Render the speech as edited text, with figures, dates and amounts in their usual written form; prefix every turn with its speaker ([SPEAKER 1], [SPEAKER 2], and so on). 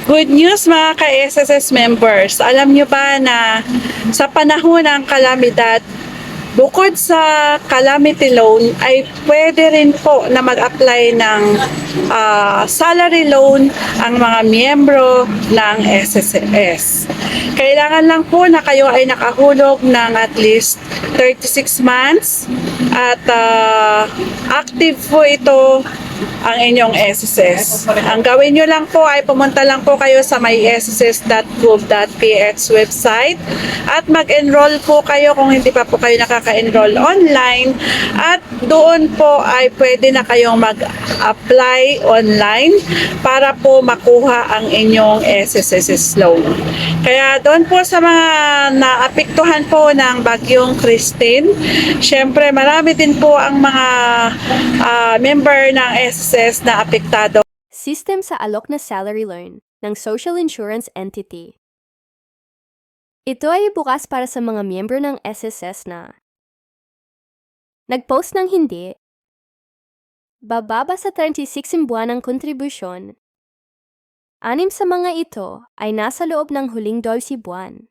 [SPEAKER 1] Good news mga ka-SSS members. Alam nyo ba na sa panahon ng kalamidad, bukod sa calamity loan ay pwede rin po na mag-apply ng salary loan ang mga miyembro ng SSS. Kailangan lang po na kayo ay nakahulog ng at least 36 months at active po ito ang inyong SSS. Ang gawin nyo lang po ay pumunta lang po kayo sa mysss.gov.ph website at mag-enroll po kayo kung hindi pa po kayo nakaka-enroll online at doon po ay pwede na kayong mag-apply online para po makuha ang inyong SSS loan. Kaya doon po sa mga naapektuhan po ng bagyong Christine, syempre marami din po ang mga member ng SSS na apektado.
[SPEAKER 2] System sa alok na salary loan ng social insurance entity. Ito ay bukas para sa mga miyembro ng SSS na nag-post ng hindi, bababa sa 36 buwan ng kontribusyon. 6 sa mga ito ay nasa loob ng huling 12 buwan.